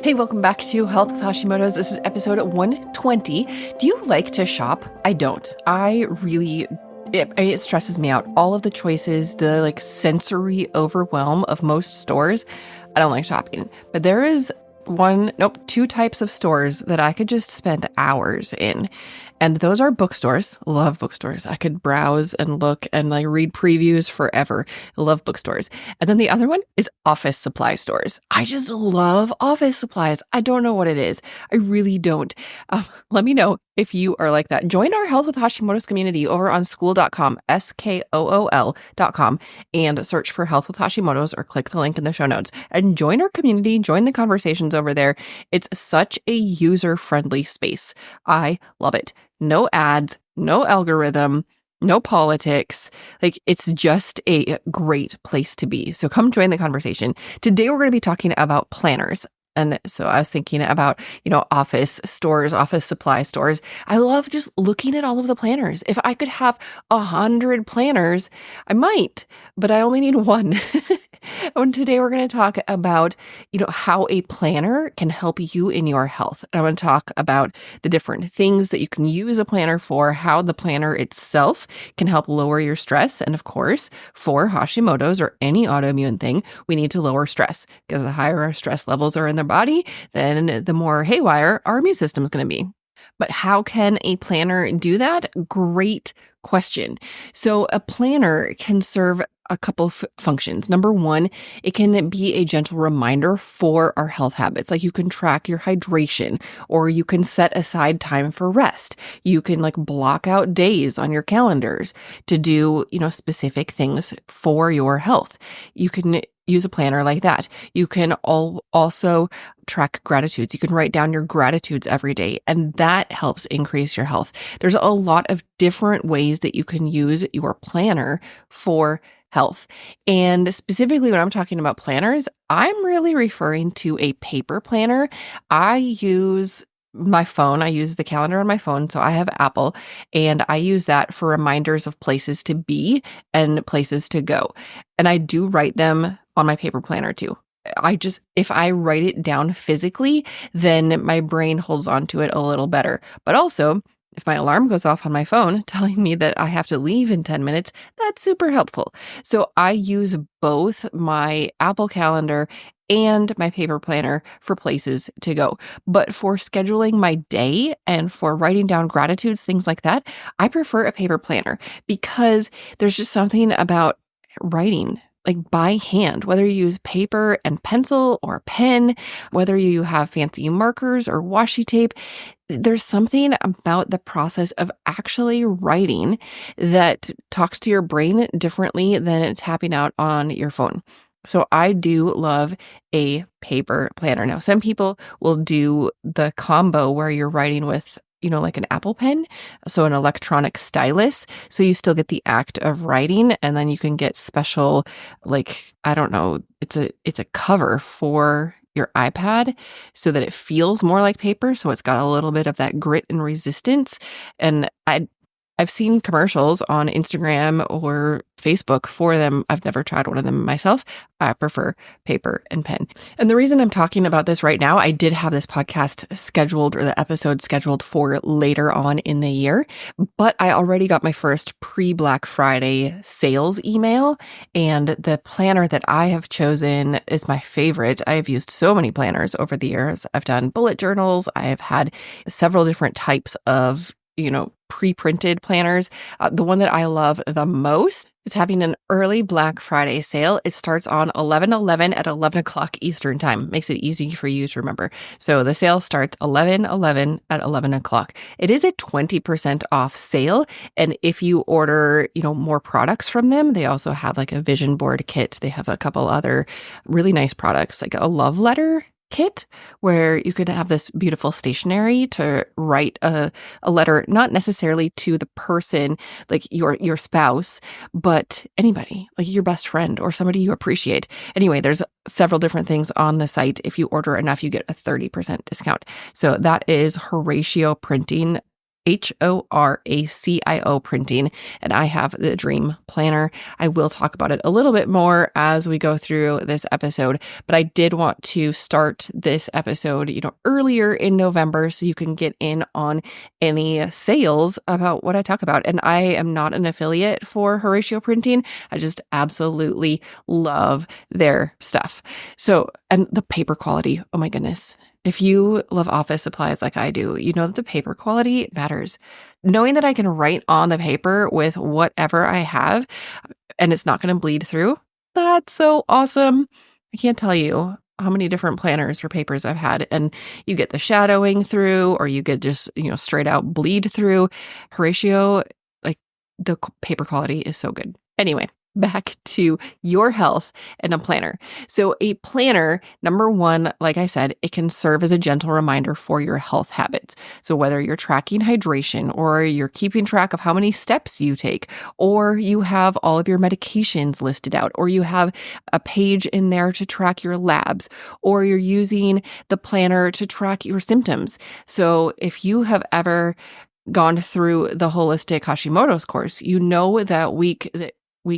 Hey, welcome back to Health with Hashimoto's. This is episode 120. Do you like to shop? I don't. It stresses me out. All of the choices, the sensory overwhelm of most stores. I don't like shopping. But there is two types of stores that I could just spend hours in. And those are bookstores. Love bookstores. I could browse and look and read previews forever. Love bookstores. And then the other one is office supply stores. I just love office supplies. I don't know what it is. I really don't. Let me know if you are like that. Join our Health with Hashimoto's community over on school.com, SKOOL.com, and search for Health with Hashimoto's or click the link in the show notes. And join our community, join the conversations over there. It's such a user-friendly space. I love it. No ads, no algorithm, no politics. It's just a great place to be. So come join the conversation. Today, we're going to be talking about planners. And so I was thinking about, office stores, office supply stores. I love just looking at all of the planners. If I could have 100 planners, I might, but I only need one. And today we're going to talk about, how a planner can help you in your health. And I'm going to talk about the different things that you can use a planner for, how the planner itself can help lower your stress. And of course, for Hashimoto's or any autoimmune thing, we need to lower stress because the higher our stress levels are in the body, then the more haywire our immune system is going to be. But how can a planner do that? Great question. So a planner can serve a couple of functions. Number one, it can be a gentle reminder for our health habits. You can track your hydration, or you can set aside time for rest. You can block out days on your calendars to do, specific things for your health. You can use a planner like that. You can also track gratitudes. You can write down your gratitudes every day, and that helps increase your health. There's a lot of different ways that you can use your planner for health. And specifically when I'm talking about planners, I'm really referring to a paper planner. I use my phone. I use the calendar on my phone. So I have Apple, and I use that for reminders of places to be and places to go. And I do write them on my paper planner too. If I write it down physically, then my brain holds on to it a little better. But also, if my alarm goes off on my phone telling me that I have to leave in 10 minutes, that's super helpful. So I use both my Apple Calendar and my paper planner for places to go. But for scheduling my day and for writing down gratitudes, things like that, I prefer a paper planner because there's just something about writing by hand, whether you use paper and pencil or pen, whether you have fancy markers or washi tape, there's something about the process of actually writing that talks to your brain differently than tapping out on your phone. So I do love a paper planner. Now, some people will do the combo where you're writing with an Apple Pen, so an electronic stylus. So you still get the act of writing, and then you can get special, I don't know, it's a cover for your iPad so that it feels more like paper. So it's got a little bit of that grit and resistance. And I've seen commercials on Instagram or Facebook for them. I've never tried one of them myself. I prefer paper and pen. And the reason I'm talking about this right now, I did have this podcast scheduled, or the episode scheduled for later on in the year, but I already got my first pre-Black Friday sales email, and the planner that I have chosen is my favorite. I have used so many planners over the years. I've done bullet journals. I have had several different types of pre-printed planners. The one that I love the most is having an early Black Friday sale. It starts on 11/11 at 11 o'clock Eastern time. Makes it easy for you to remember. So the sale starts 11/11 at 11 o'clock. It is a 20% off sale. And if you order, more products from them, they also have a vision board kit. They have a couple other really nice products, like a love letter kit where you could have this beautiful stationery to write a letter, not necessarily to the person, your spouse, but anybody, your best friend or somebody you appreciate. Anyway, there's several different things on the site. If you order enough, you get a 30% discount. So that is Horatio Printing. HORACIO printing, and I have the Dream Planner. I will talk about it a little bit more as we go through this episode, but I did want to start this episode, earlier in November so you can get in on any sales about what I talk about. And I am not an affiliate for Horatio Printing. I just absolutely love their stuff. So, and the paper quality, oh my goodness. If you love office supplies like I do, you know that the paper quality matters. Knowing that I can write on the paper with whatever I have and it's not going to bleed through, that's so awesome. I can't tell you how many different planners or papers I've had, and you get the shadowing through, or you get just, straight out bleed through. Horatio, like the paper quality is so good. Anyway, back to your health and a planner. So a planner, number one, like I said, it can serve as a gentle reminder for your health habits. So whether you're tracking hydration, or you're keeping track of how many steps you take, or you have all of your medications listed out, or you have a page in there to track your labs, or you're using the planner to track your symptoms. So if you have ever gone through the holistic Hashimoto's course, you know that week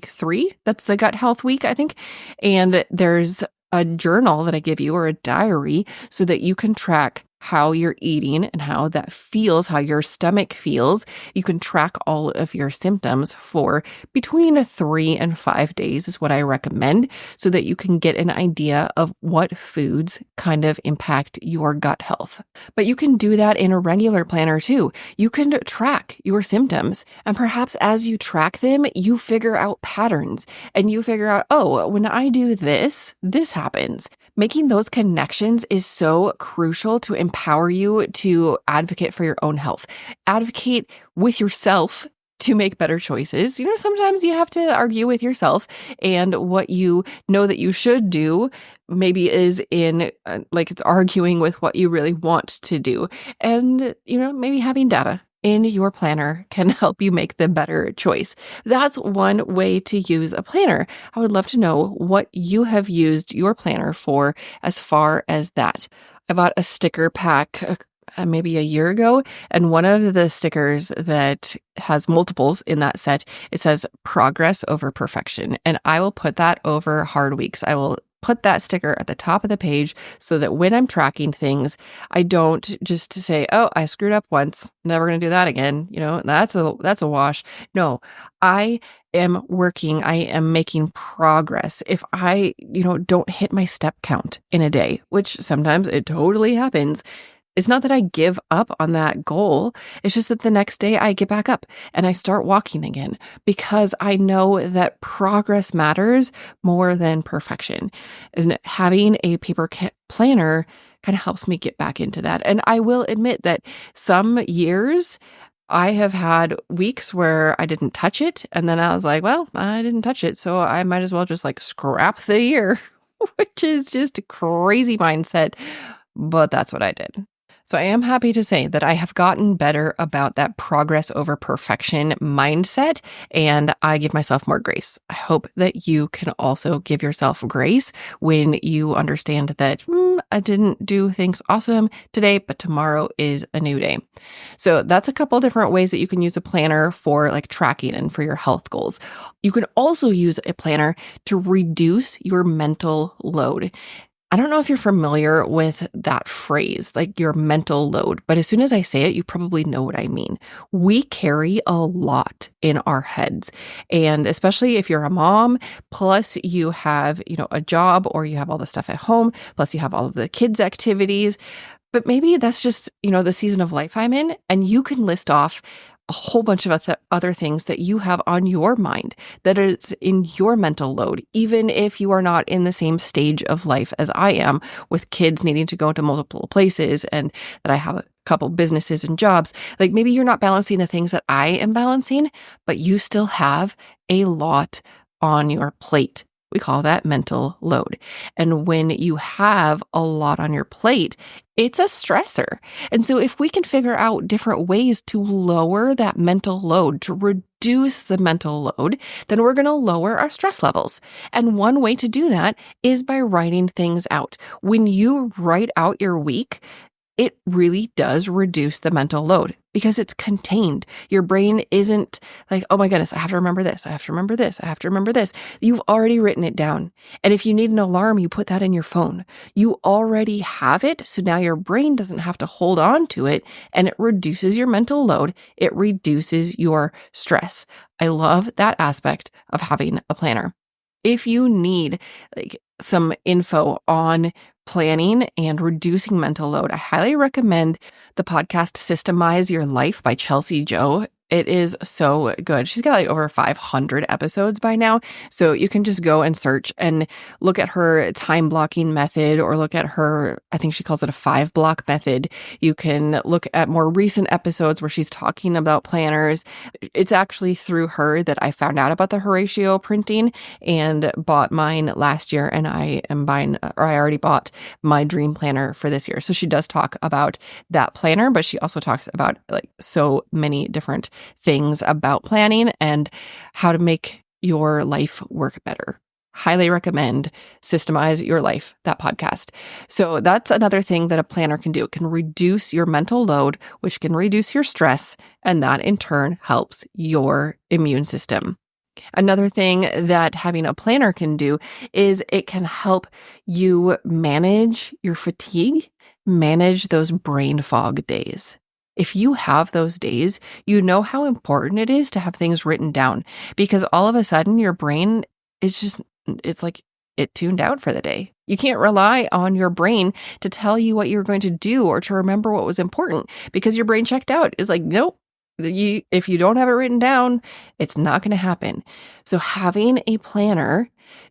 3, that's the gut health week, I think. And there's a journal that I give you, or a diary, so that you can track how you're eating and how that feels, how your stomach feels. You can track all of your symptoms for between 3 and 5 days is what I recommend, so that you can get an idea of what foods kind of impact your gut health. But you can do that in a regular planner too. You can track your symptoms, and perhaps as you track them, you figure out patterns, and you figure out, oh, when I do this, this happens. Making those connections is so crucial to empower you to advocate for your own health. Advocate with yourself to make better choices. Sometimes you have to argue with yourself, and what you know that you should do maybe is in it's arguing with what you really want to do. And, maybe having data in your planner can help you make the better choice. That's one way to use a planner. I would love to know what you have used your planner for as far as that. I bought a sticker pack maybe a year ago, and one of the stickers that has multiples in that set, it says progress over perfection. And I will put that over hard weeks. I will put that sticker at the top of the page so that when I'm tracking things, I don't just say, oh, I screwed up once, never going to do that again. That's a wash. No, I am working. I am making progress. If I, don't hit my step count in a day, which sometimes it totally happens, it's not that I give up on that goal. It's just that the next day I get back up and I start walking again, because I know that progress matters more than perfection. And having a paper planner kind of helps me get back into that. And I will admit that some years I have had weeks where I didn't touch it. And then I was like, well, I didn't touch it, so I might as well just scrap the year, which is just a crazy mindset. But that's what I did. So I am happy to say that I have gotten better about that progress over perfection mindset, and I give myself more grace. I hope that you can also give yourself grace when you understand that I didn't do things awesome today, but tomorrow is a new day. So that's a couple different ways that you can use a planner for tracking and for your health goals. You can also use a planner to reduce your mental load. I don't know if you're familiar with that phrase, your mental load, but as soon as I say it, you probably know what I mean. We carry a lot in our heads. And especially if you're a mom, plus you have, a job, or you have all the stuff at home, plus you have all of the kids' activities. But maybe that's just, the season of life I'm in, and you can list off a whole bunch of other things that you have on your mind that is in your mental load, even if you are not in the same stage of life as I am, with kids needing to go to multiple places, and that I have a couple businesses and jobs. Maybe you're not balancing the things that I am balancing, but you still have a lot on your plate. We call that mental load. And when you have a lot on your plate, it's a stressor. And so if we can figure out different ways to lower that mental load, to reduce the mental load, then we're going to lower our stress levels. And one way to do that is by writing things out. When you write out your week, it really does reduce the mental load because it's contained. Your brain isn't like, oh my goodness, I have to remember this. I have to remember this. I have to remember this. You've already written it down. And if you need an alarm, you put that in your phone. You already have it. So now your brain doesn't have to hold on to it, and it reduces your mental load. It reduces your stress. I love that aspect of having a planner. If you need some info on planning and reducing mental load, I highly recommend the podcast Systemize Your Life by Chelsea Joe. It is so good. She's got over 500 episodes by now. So you can just go and search and look at her time blocking method, or look at her, I think she calls it a 5-block method. You can look at more recent episodes where she's talking about planners. It's actually through her that I found out about the Horatio printing and bought mine last year. And I already bought my dream planner for this year. So she does talk about that planner, but she also talks about so many different things about planning and how to make your life work better. Highly recommend Systemize Your Life, that podcast. So that's another thing that a planner can do. It can reduce your mental load, which can reduce your stress, and that in turn helps your immune system. Another thing that having a planner can do is it can help you manage your fatigue, manage those brain fog days. If you have those days, you know how important it is to have things written down, because all of a sudden your brain is it's like it tuned out for the day. You can't rely on your brain to tell you what you're going to do or to remember what was important, because your brain checked out. It's like, nope. If you don't have it written down, it's not going to happen. So having a planner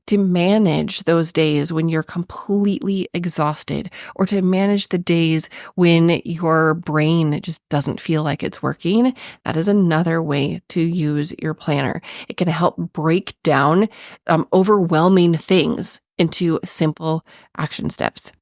to manage those days when you're completely exhausted, or to manage the days when your brain just doesn't feel like it's working, that is another way to use your planner. It can help break down overwhelming things into simple action steps.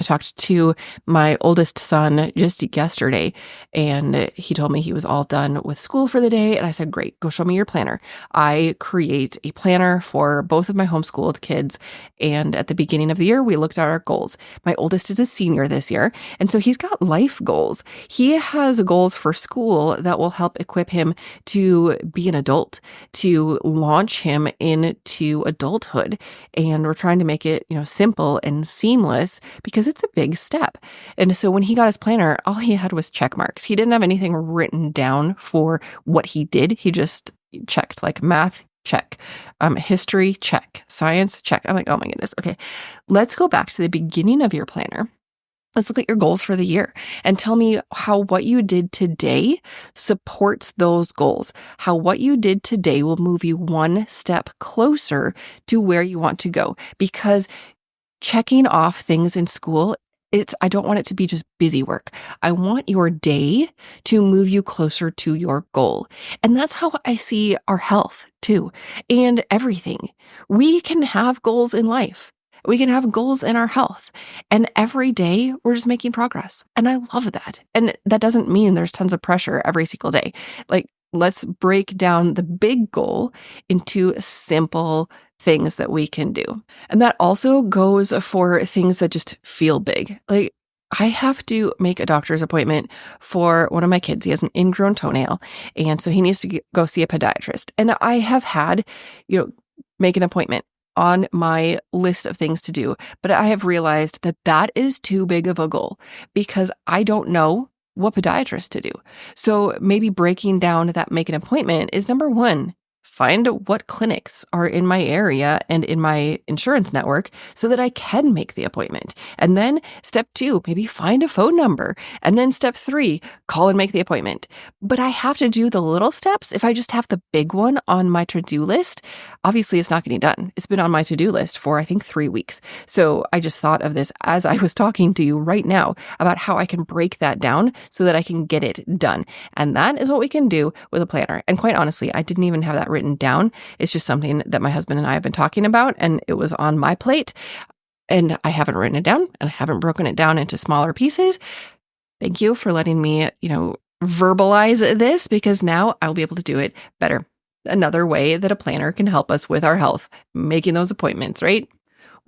I talked to my oldest son just yesterday, and he told me he was all done with school for the day. And I said, great, go show me your planner. I create a planner for both of my homeschooled kids. And at the beginning of the year, we looked at our goals. My oldest is a senior this year, and so he's got life goals. He has goals for school that will help equip him to be an adult, to launch him into adulthood. And we're trying to make it, simple and seamless, because it's a big step. And so when he got his planner, all he had was check marks. He didn't have anything written down for what he did. He just checked, like math, check, history, check, science, check. I'm like, oh my goodness. Okay, let's go back to the beginning of your planner. Let's look at your goals for the year and tell me how what you did today supports those goals, how what you did today will move you one step closer to where you want to go. Because checking off things in school, I don't want it to be just busy work. I want your day to move you closer to your goal. And that's how I see our health too, and everything. We can have goals in life. We can have goals in our health. And every day we're just making progress. And I love that. And that doesn't mean there's tons of pressure every single day. Let's break down the big goal into simple things that we can do. And that also goes for things that just feel big. I have to make a doctor's appointment for one of my kids. He has an ingrown toenail, and so he needs to go see a podiatrist. And I have had, make an appointment on my list of things to do, but I have realized that is too big of a goal, because I don't know what podiatrist to do. So maybe breaking down that make an appointment is number one. Find what clinics are in my area and in my insurance network so that I can make the appointment. And then step 2, maybe find a phone number. And then step 3, call and make the appointment. But I have to do the little steps. If I just have the big one on my to-do list, obviously it's not getting done. It's been on my to-do list for, I think, 3 weeks. So I just thought of this as I was talking to you right now about how I can break that down so that I can get it done. And that is what we can do with a planner. And quite honestly, I didn't even have that written down. It's just something that my husband and I have been talking about, and it was on my plate, and I haven't written it down, and I haven't broken it down into smaller pieces. Thank you for letting me, verbalize this, because now I'll be able to do it better. Another way that a planner can help us with our health, making those appointments, right?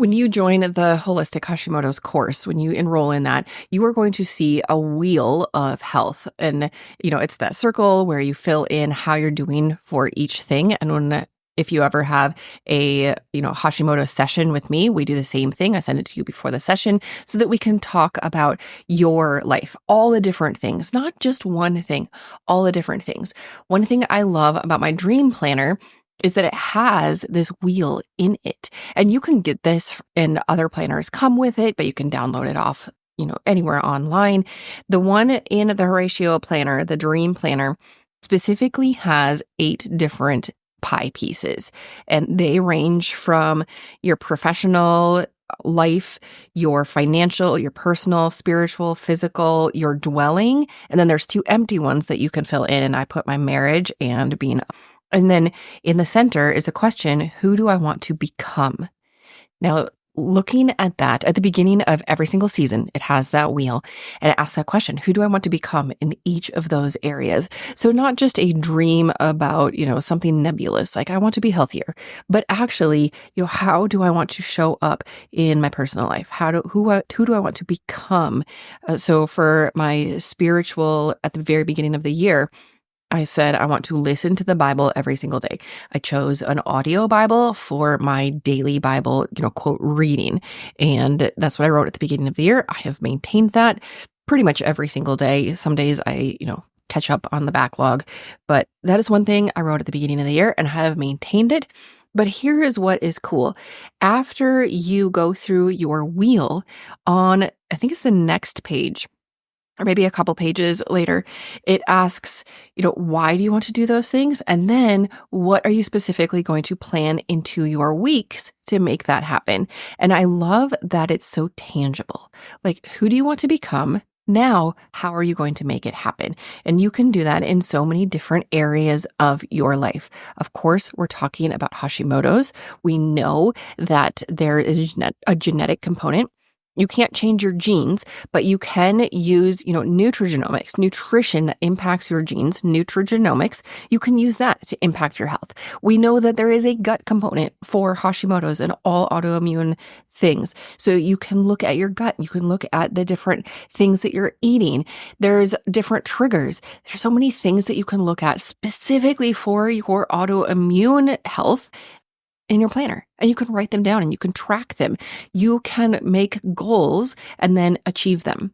When you join the Holistic Hashimoto's course, when you enroll in that, you are going to see a wheel of health. And, it's that circle where you fill in how you're doing for each thing. And if you ever have a, Hashimoto session with me, we do the same thing. I send it to you before the session so that we can talk about your life, all the different things, not just one thing, all the different things. One thing I love about my dream planner is that it has this wheel in it. And you can get this, and other planners come with it, but you can download it off, anywhere online. The one in the Horatio planner, the dream planner, specifically has 8 different pie pieces, and they range from your professional life, your financial, your personal, spiritual, physical, your dwelling, and then there's 2 empty ones that you can fill in, and I put my marriage and being. And then in the center is a question, who do I want to become? Now, looking at that at the beginning of every single season, it has that wheel and it asks that question, who do I want to become in each of those areas? So not just a dream about, something nebulous, like I want to be healthier, but actually, how do I want to show up in my personal life? Who do I want to become? So for my spiritual at the very beginning of the year, I said, I want to listen to the Bible every single day. I chose an audio Bible for my daily Bible, quote, reading. And that's what I wrote at the beginning of the year. I have maintained that pretty much every single day. Some days I, catch up on the backlog, but that is one thing I wrote at the beginning of the year and have maintained it. But here is what is cool. After you go through your wheel on, I think it's the next page, or maybe a couple pages later, it asks, why do you want to do those things? And then what are you specifically going to plan into your weeks to make that happen? And I love that it's so tangible. Like, who do you want to become? Now, how are you going to make it happen? And you can do that in so many different areas of your life. Of course, we're talking about Hashimoto's. We know that there is a genetic component. You can't change your genes, but you can use, nutrigenomics, nutrition that impacts your genes, nutrigenomics. You can use that to impact your health. We know that there is a gut component for Hashimoto's and all autoimmune things. So you can look at your gut. You can look at the different things that you're eating. There's different triggers. There's so many things that you can look at specifically for your autoimmune health in your planner, and you can write them down and you can track them. You can make goals and then achieve them.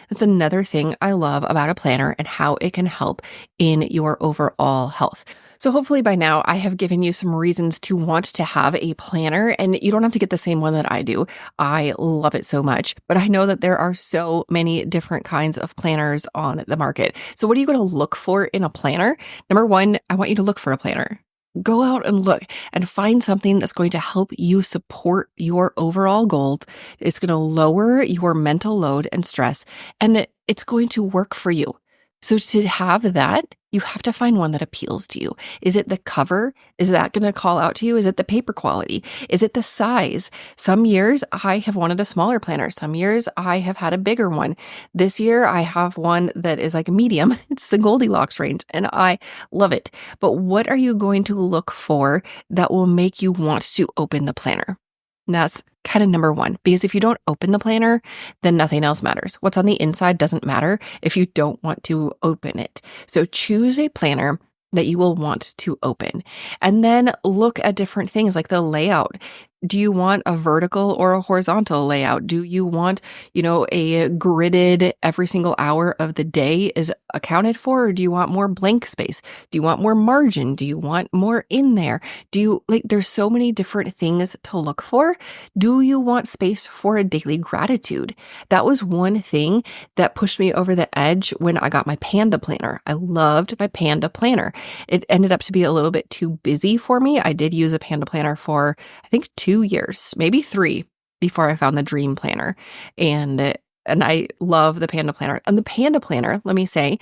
That's another thing I love about a planner and how it can help in your overall health. So hopefully by now I have given you some reasons to want to have a planner, and you don't have to get the same one that I do. I love it so much, but I know that there are so many different kinds of planners on the market. So what are you going to look for in a planner? Number one, I want you to look for a planner. Go out and look and find something that's going to help you support your overall goals. It's going to lower your mental load and stress, and it's going to work for you. So to have that, you have to find one that appeals to you. Is it the cover? Is that going to call out to you? Is it the paper quality? Is it the size? Some years I have wanted a smaller planner. Some years I have had a bigger one. This year I have one that is like a medium. It's the Goldilocks range and I love it. But what are you going to look for that will make you want to open the planner? And that's kind of number one, because if you don't open the planner, then nothing else matters. What's on the inside doesn't matter if you don't want to open it. So choose a planner that you will want to open, and then look at different things like the layout. Do you want a vertical or a horizontal layout? Do you want, a gridded every single hour of the day is accounted for? Or do you want more blank space? Do you want more margin? Do you want more in there? There's so many different things to look for. Do you want space for a daily gratitude? That was one thing that pushed me over the edge when I got my Panda planner. I loved my Panda planner. It ended up to be a little bit too busy for me. I did use a Panda planner for, I think, 2 years, maybe 3, before I found the Dream Planner. And I love the Panda Planner. And the Panda Planner, let me say,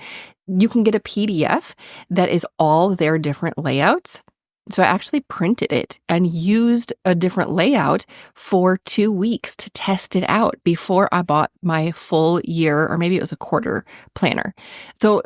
you can get a PDF that is all their different layouts. So I actually printed it and used a different layout for 2 weeks to test it out before I bought my full year, or maybe it was a quarter planner. So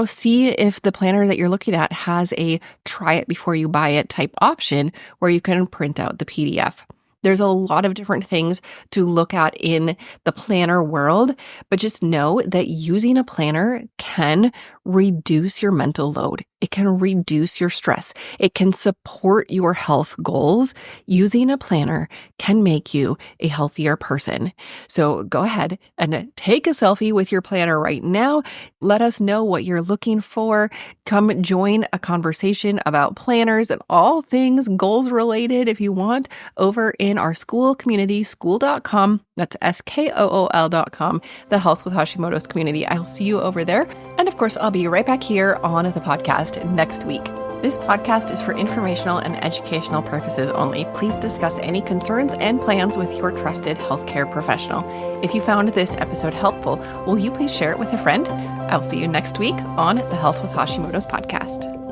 see if the planner that you're looking at has a try it before you buy it type option where you can print out the PDF. There's a lot of different things to look at in the planner world, but just know that using a planner can reduce your mental load. It can reduce your stress. It can support your health goals. Using a planner can make you a healthier person. So go ahead and take a selfie with your planner right now. Let us know what you're looking for. Come join a conversation about planners and all things goals related if you want over in our school community, school.com. That's SKOOL.com, the Health with Hashimoto's community. I'll see you over there. And of course, I'll be right back here on the podcast next week. This podcast is for informational and educational purposes only. Please discuss any concerns and plans with your trusted healthcare professional. If you found this episode helpful, will you please share it with a friend? I'll see you next week on the Health with Hashimoto's podcast.